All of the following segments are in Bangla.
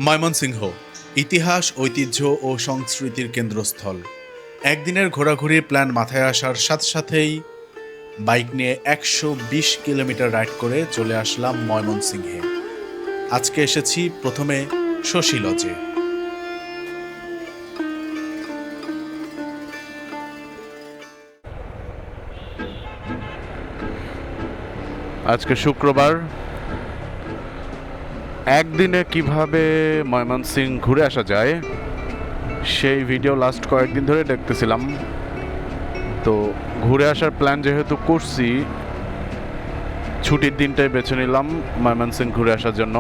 ময়মনসিংহ ইতিহাস, ঐতিহ্য ও সংস্কৃতির কেন্দ্রস্থল। একদিনের ঘোরাঘুরির প্ল্যান মাথায় আসার সাথে সাথেই বাইক নিয়ে 120 কিলোমিটার রাইড করে চলে আসলাম ময়মনসিংহে। আজকে এসেছি প্রথমে শশী লজে। আজকে শুক্রবার। একদিনে কিভাবে ময়মনসিংহ ঘুরে আসা যায় সেই ভিডিও লাস্ট কয়েকদিন ধরে দেখতেছিলাম। তো ঘুরে আসার প্ল্যান যেহেতু করছি, ছুটির দিনটাই বেছে নিলাম ময়মনসিংহ ঘুরে আসার জন্য।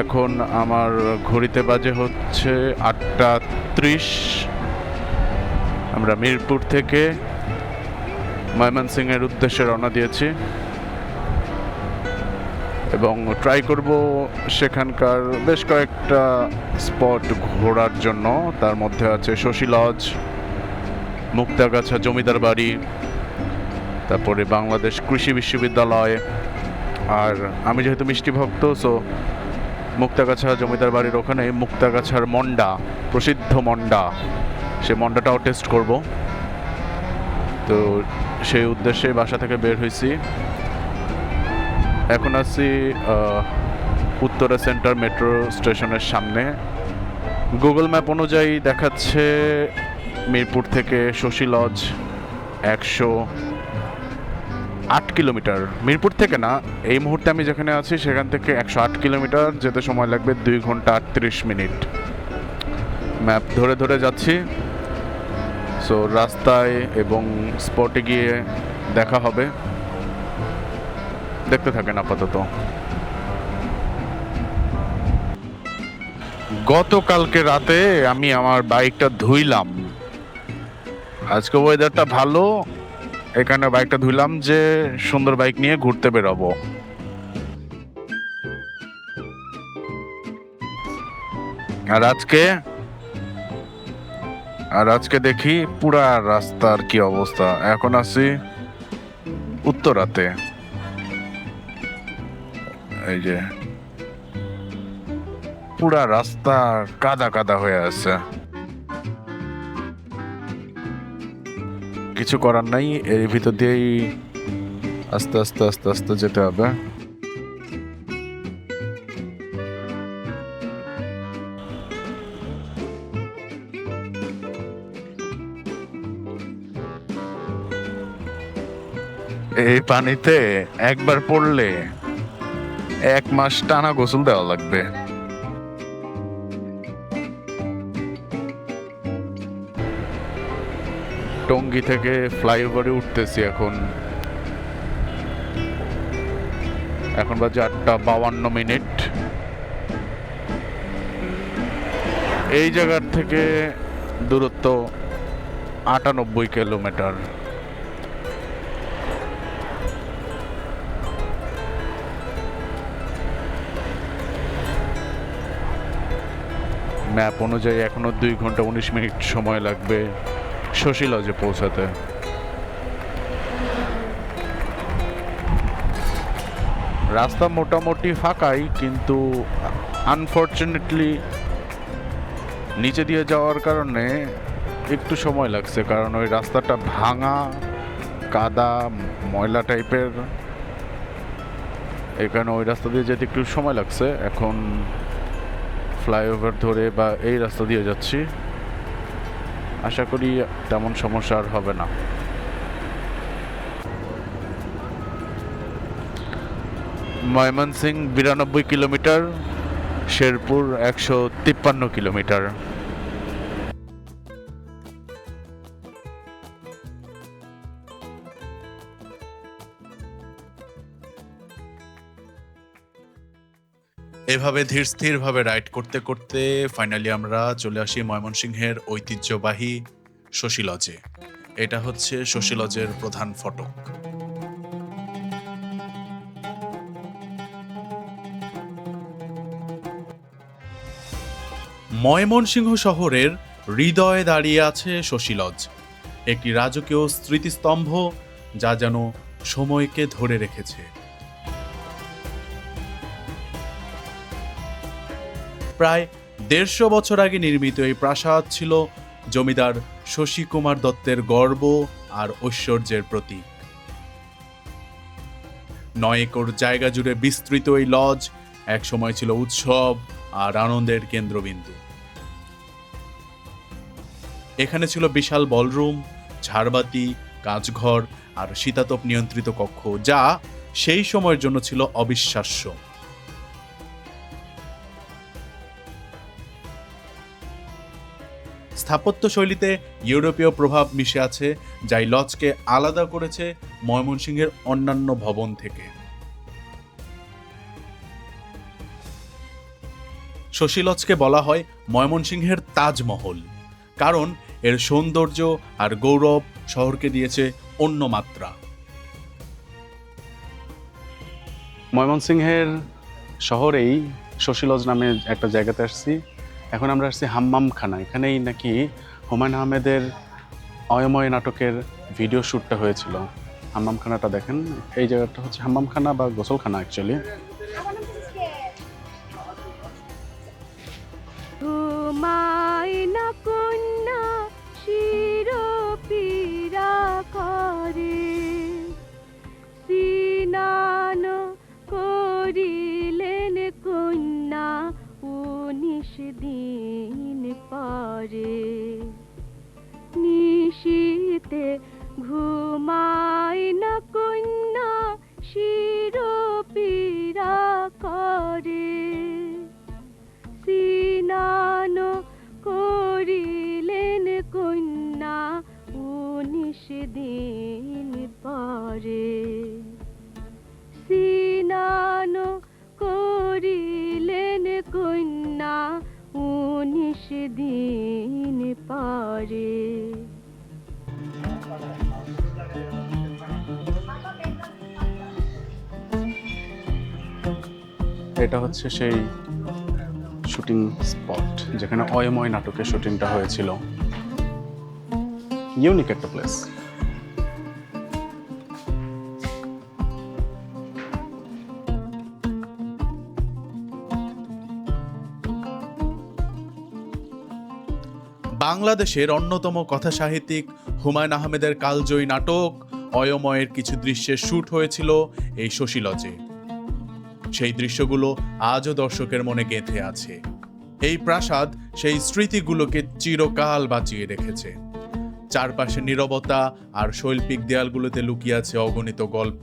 এখন আমার ঘড়িতে বাজে হচ্ছে 8:30। আমরা মিরপুর থেকে ময়মনসিংহের উদ্দেশ্যে রওনা দিয়েছি এবং ট্রাই করব সেখানকার বেশ কয়েকটা স্পট ঘোরার জন্য। তার মধ্যে আছে শশী লজ, মুক্তাগাছা জমিদার বাড়ি, তারপরে বাংলাদেশ কৃষি বিশ্ববিদ্যালয়। আর আমি যেহেতু মিষ্টি ভক্ত, সো মুক্তাগাছা জমিদার বাড়ির ওখানে মুক্তাগাছার মন্ডা, প্রসিদ্ধ মন্ডা, সে মন্ডাটাও টেস্ট করব। তো সেই উদ্দেশ্যে বাসা থেকে বের হয়েছি। এখন আছি উত্তরা সেন্টার মেট্রো স্টেশনের সামনে। গুগল ম্যাপ অনুযায়ী দেখাচ্ছে মিরপুর থেকে শশী লজ 108 কিলোমিটার। মিরপুর থেকে না, এই মুহূর্তে আমি যেখানে আছি সেখান থেকে 108 কিলোমিটার যেতে সময় লাগবে 2 ঘন্টা 38 মিনিট। ম্যাপ ধরে ধরে যাচ্ছি। সো রাস্তায় এবং স্পটে গিয়ে দেখা হবে। দেখতে থাকেন আপাতত। গতকালকে রাতে আমি আমার বাইকটা ধুইলাম। আজকে ওয়েদারটা ভালো, এখানে বাইকটা ধুইলাম যে সুন্দর বাইক নিয়ে ঘুরতে বেরোবো। আর আজকে দেখি পুরা রাস্তার কি অবস্থা। এখন আছি উত্তরাতে। এই যে পুরা রাস্তা কাদা কাদা হয়ে আছে। কিছু করার নাই, এর ভিতর দিয়েই আস্তে আস্তে আস্তে আস্তে যেতে হবে। এই পানিতে একবার পড়লে 1 মাস টানা গোসল দেওয়া লাগবে। টঙ্গী থেকে ফ্লাইওভারে উঠতেছি এখন বাজে 8:52। এই জায়গার থেকে দূরত্ব 98 কিলোমিটার। ম্যাপ অনুযায়ী এখনো 2 ঘন্টা 19 মিনিট সময় লাগবে শশী লজে পৌঁছাতে। রাস্তা মোটামুটি ফাঁকাই, কিন্তু আনফর্চুনেটলি নিচে দিয়ে যাওয়ার কারণে একটু সময় লাগছে, কারণ ওই রাস্তাটা ভাঙা, কাদা, ময়লা টাইপের। এখানে ওই রাস্তা দিয়ে যেতে একটু সময় লাগছে। এখন ফ্লাইওভার ধরে বা এই রাস্তা দিয়ে যাচ্ছি। আশা করি তেমন সমস্যা আর হবে না। Mymensingh 92 kilometre, Sherpur 153 kilometre. এভাবে ধীরস্থিরভাবে রাইড করতে করতে ফাইনালি আমরা চলে আসি ময়মনসিংহের ঐতিহ্যবাহী শশী লজে। এটা হচ্ছে শশী লজের প্রধান ফটক। ময়মনসিংহ শহরের হৃদয়ে দাঁড়িয়ে আছে শশী লজ, একটি রাজকীয় স্মৃতিস্তম্ভ যা যেন সময়কে ধরে রেখেছে। প্রায় 150 বছর আগে নির্মিত এই প্রাসাদ ছিল জমিদার শশী কুমার দত্তের গর্ব আর ঐশ্বর্যের প্রতীক। 9 একর জায়গা জুড়ে বিস্তৃত এই লজ একসময় ছিল উৎসব আর আনন্দের কেন্দ্রবিন্দু। এখানে ছিল বিশাল বলরুম, ঝাড়বাতি, কাঁচঘর আর শীতাতপ নিয়ন্ত্রিত কক্ষ, যা সেই সময়ের জন্য ছিল অবিশ্বাস্য। স্থাপত্য শৈলীতে ইউরোপীয় প্রভাব মিশে আছে, যা এই লজকে আলাদা করেছে ময়মনসিংহের অন্যান্য ভবন থেকে। শশী লজকে বলা হয় ময়মনসিংহের তাজমহল, কারণ এর সৌন্দর্য আর গৌরব শহরকে দিয়েছে অন্য মাত্রা। ময়মনসিংহের শহরেই শশী লজ নামে একটা জায়গাতে আসছি। এখন আমরা আসছি হাম্মামখানা। এখানেই নাকি হুমায়ুন আহমেদের অয়ময় নাটকের ভিডিও শ্যুটটা হয়েছিল। হাম্মামখানাটা দেখেন, এই জায়গাটা হচ্ছে হাম্মামখানা বা গোসলখানা অ্যাকচুয়ালি। মায়না কন্যা শিরোপীড়া করে স্নান করিলেন কন্যা 19 দিন পরে নিশীতে ঘুমায় না কন্যা শিরোপীড়া করে স্নান করিলেন কন্যা 19 দিন পরে স্নান করিলেন কন্যা 19 দিন পরে। এটা হচ্ছে সেই শুটিং স্পট যেখানে অয়ময় নাটকের শুটিংটা হয়েছিল। ইউনিক একটা প্লেস। বাংলাদেশের অন্যতম কথা সাহিত্যিক হুমায়ুন আহমেদের কালজয়ী নাটক অয়ময়ের কিছু দৃশ্যের শ্যুট হয়েছিল এই শশী লজে। সেই দৃশ্যগুলো আজও দর্শকের মনে গেঁথে আছে। এই প্রাসাদ সেই স্মৃতিগুলোকে চিরকাল বাঁচিয়ে রেখেছে। চারপাশে নীরবতা আর শৈল্পিক দেয়ালগুলোতে লুকিয়ে আছে অগণিত গল্প।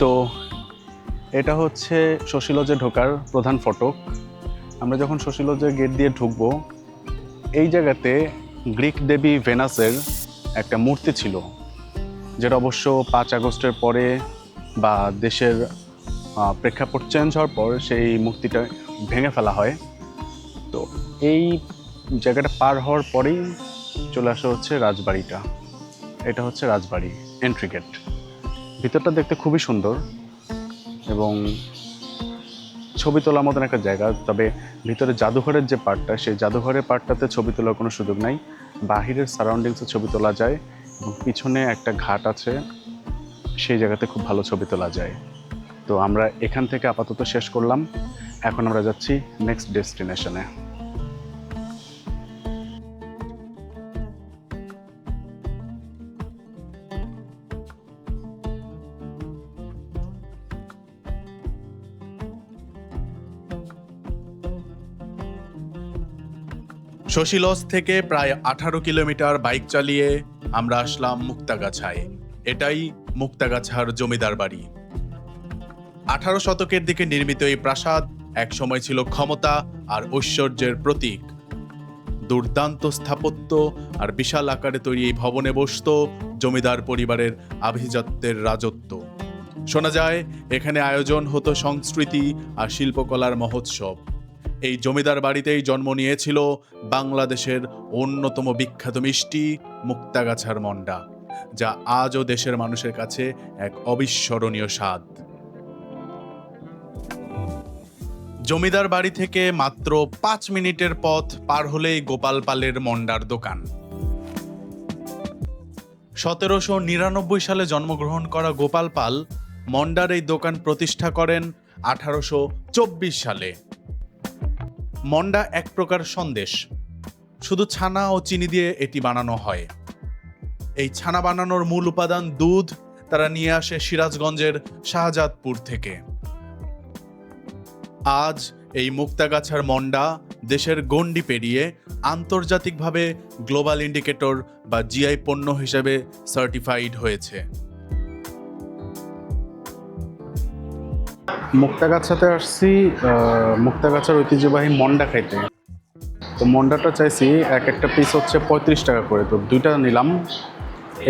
তো এটা হচ্ছে শশী লজে ঢোকার প্রধান ফটক। আমরা যখন শশী লজের গেট দিয়ে ঢুকবো, এই জায়গাতে গ্রিক দেবী ভেনাসের একটা মূর্তি ছিল, যেটা অবশ্য 5 আগস্টের পরে বা দেশের প্রেক্ষাপট চেঞ্জ হওয়ার পর সেই মূর্তিটা ভেঙে ফেলা হয়। তো এই জায়গাটা পার হওয়ার পরেই চলে আসা হচ্ছে রাজবাড়িটা। এটা হচ্ছে রাজবাড়ি এন্ট্রি গেট। ভিতরটা দেখতে খুবই সুন্দর এবং ছবি তোলার মতন একটা জায়গা। তবে ভিতরে জাদুঘরের যে পার্টটা, সেই জাদুঘরের পার্টটাতে ছবি তোলার কোনো সুযোগ নাই। বাহিরের সারাউন্ডিংসে ছবি তোলা যায় এবং পিছনে একটা ঘাট আছে, সেই জায়গাতে খুব ভালো ছবি তোলা যায়। তো আমরা এখান থেকে আপাতত শেষ করলাম। এখন আমরা যাচ্ছি নেক্সট ডেস্টিনেশনে। শশী লজ থেকে প্রায় 18 কিলোমিটার বাইক চালিয়ে আমরা আসলাম মুক্তাগাছায়। এটাই মুক্তাগাছার জমিদার বাড়ি। 18 শতকের দিকে নির্মিত এই প্রাসাদ একসময় ছিল ক্ষমতা আর ঐশ্বর্যের প্রতীক। দুর্দান্ত স্থাপত্য আর বিশাল আকারে তৈরি এই ভবনে বসত জমিদার পরিবারের আভিজাত্যের রাজত্ব। শোনা যায় এখানে আয়োজন হতো সংস্কৃতি আর শিল্পকলার মহোৎসব। এই জমিদার বাড়িতেই জন্ম নিয়েছিল বাংলাদেশের অন্যতম বিখ্যাত মিষ্টি মুক্তাগাছার মন্ডা, যা আজও দেশের মানুষের কাছে এক অবিস্মরণীয় স্বাদ। জমিদার বাড়ি থেকে মাত্র 5 মিনিটের পথ পার হলেই গোপাল পালের মন্ডার দোকান। 1799 সালে জন্মগ্রহণ করা গোপাল পাল মন্ডার এই দোকান প্রতিষ্ঠা করেন 1824 সালে। মন্ডা এক প্রকার সন্দেশ, শুধু ছানা ও চিনি দিয়ে এটি বানানো হয়। এই ছানা বানানোর মূল উপাদান দুধ, তারা নিয়ে আসে সিরাজগঞ্জের শাহজাদপুর থেকে। আজ এই মুক্তাগাছার মন্ডা দেশের গণ্ডি পেরিয়ে আন্তর্জাতিকভাবে গ্লোবাল ইন্ডিকেটর বা জিআই পণ্য হিসেবে সার্টিফাইড হয়েছে। মুক্তাগাছাতে আসছি মুক্তাগাছার ঐতিহ্যবাহী মন্ডা খাইতে। তো মন্ডাটা চাইছি একটা পিস হচ্ছে 35 টাকা করে, তো 2টা নিলাম।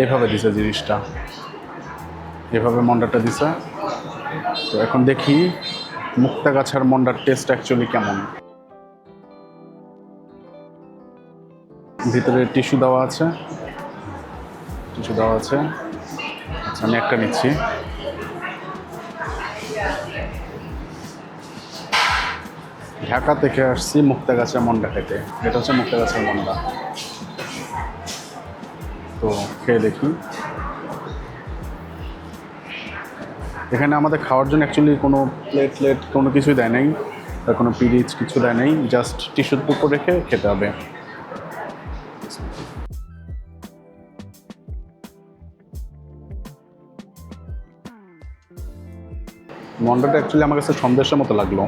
এভাবে দিছে জিনিসটা, এভাবে মন্ডাটা দিছে। তো এখন দেখি মুক্তাগাছার মন্ডার টেস্ট অ্যাকচুয়ালি কেমন। ভিতরে টিস্যু দেওয়া আছে, আচ্ছা আমি একটা নিচ্ছি। ঢাকা থেকে আসছি মুক্তাগাছার মন্ডা খেতে। এটা হচ্ছে মুক্তাগাছার মন্ডা, তো খেয়ে দেখি। এখানে আমাদের খাওয়ার জন্য অ্যাকচুয়ালি কোনো প্লেট কোনো কিছুই দেয় নাই, আর কোনো পিরিচ কিছু দেয় নাই, জাস্ট টিস্যুর উপর রেখে খেতে হবে। মন্ডাটা অ্যাকচুয়ালি আমার কাছে সন্দেশের মতো লাগলো,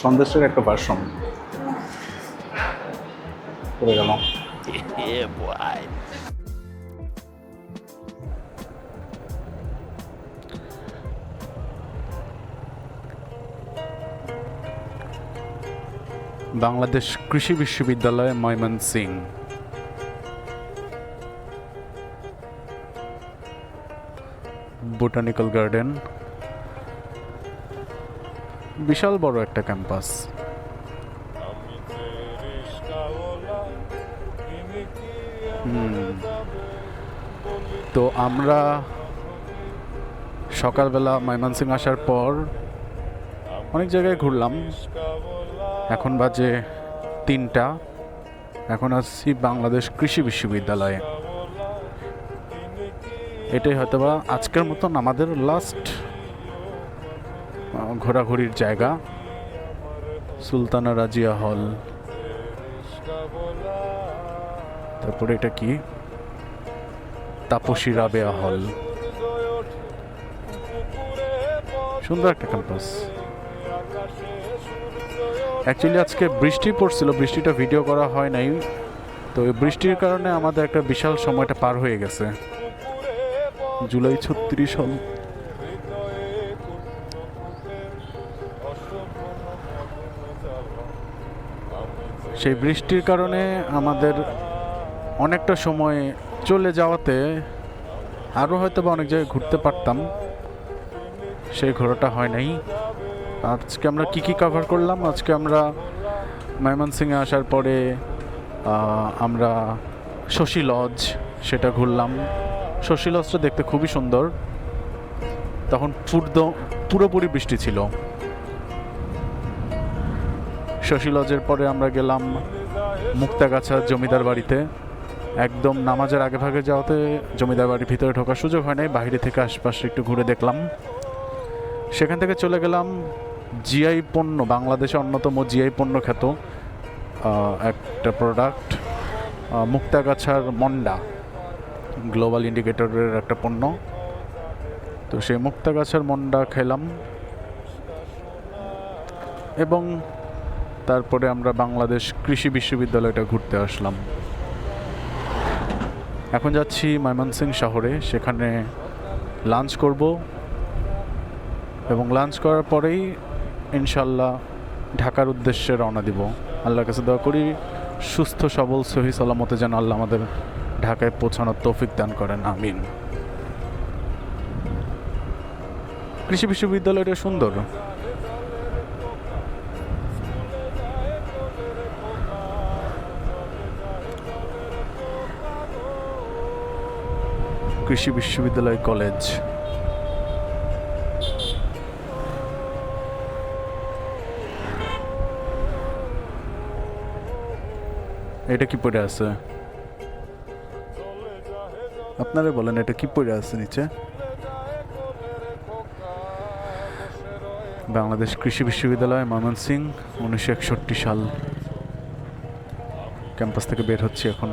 সন্দেশের একটা ভার্সন। পড়ে গেল। বাংলাদেশ কৃষি বিশ্ববিদ্যালয় ময়মনসিংহ। বোটানিক্যাল গার্ডেন, বিশাল বড় একটা ক্যাম্পাস। তো আমরা সকালবেলা ময়মনসিংহ আসার পর অনেক জায়গায় ঘুরলাম। এখন বাজে 3টা। এখন আসছি বাংলাদেশ কৃষি বিশ্ববিদ্যালয়ে। এটাই হয়তোবা আজকের মতন আমাদের লাস্ট ঘোরাঘুরির জায়গা। সুলতানা রাজিয়া হল, তারপরে এটা কি তাপসী রাবেয়া হল। সুন্দর একটা ক্যাম্পাস। অ্যাকচুয়ালি আজকে বৃষ্টি পড়ছিল, বৃষ্টিটা ভিডিও করা হয় নাই। তো এই বৃষ্টির কারণে আমাদের একটা বিশাল সময়টা পার হয়ে গেছে। জুলাই 36 হল। সেই বৃষ্টির কারণে আমাদের অনেকটা সময় চলে যাওয়াতে আরও হয়তো বা অনেক জায়গায় ঘুরতে পারতাম, সেই ঘোরাটা হয় নাই। আজকে আমরা কি কভার করলাম? আজকে আমরা ময়মনসিংহে আসার পরে আমরা শশী লজ সেটা ঘুরলাম। শশী লজটা দেখতে খুবই সুন্দর, তখন পুরোপুরি বৃষ্টি ছিল। শশী লজের পরে আমরা গেলাম মুক্তাগাছা জমিদার বাড়িতে। একদম নামাজের আগে ভাগে যাওয়াতে জমিদার বাড়ির ভিতরে ঢোকার সুযোগ হয় নাই, বাইরে থেকে আশপাশে একটু ঘুরে দেখলাম। সেখান থেকে চলে গেলাম জিআই পণ্য, বাংলাদেশে অন্যতম জিআই পণ্য খ্যাত একটা প্রোডাক্ট মুক্তাগাছার মন্ডা, গ্লোবাল ইন্ডিকেটরের একটা পণ্য। তো সেই মুক্তাগাছার মন্ডা খেলাম এবং তারপরে আমরা বাংলাদেশ কৃষি বিশ্ববিদ্যালয়টা ঘুরতে আসলাম। এখন যাচ্ছি ময়মনসিংহ শহরে, সেখানে লাঞ্চ করব এবং লাঞ্চ করার পরেই ইনশাল্লাহ ঢাকার উদ্দেশ্যে রওনা দিব। আল্লাহর কাছে দোয়া করি সুস্থ সবল সহি সালামতে যেন আল্লাহ আমাদের ঢাকায় পৌঁছানোর তৌফিক দান করেন, আমিন। কৃষি বিশ্ববিদ্যালয়টা সুন্দর। কৃষি বিশ্ববিদ্যালয় কলেজ। এটা কি পড়ে আছে? আপনারা বলেন এটা কি পড়ে আছে নিচে? বাংলাদেশ কৃষি বিশ্ববিদ্যালয় ময়মনসিংহ 1961 সাল। ক্যাম্পাস থেকে বের হচ্ছি এখন।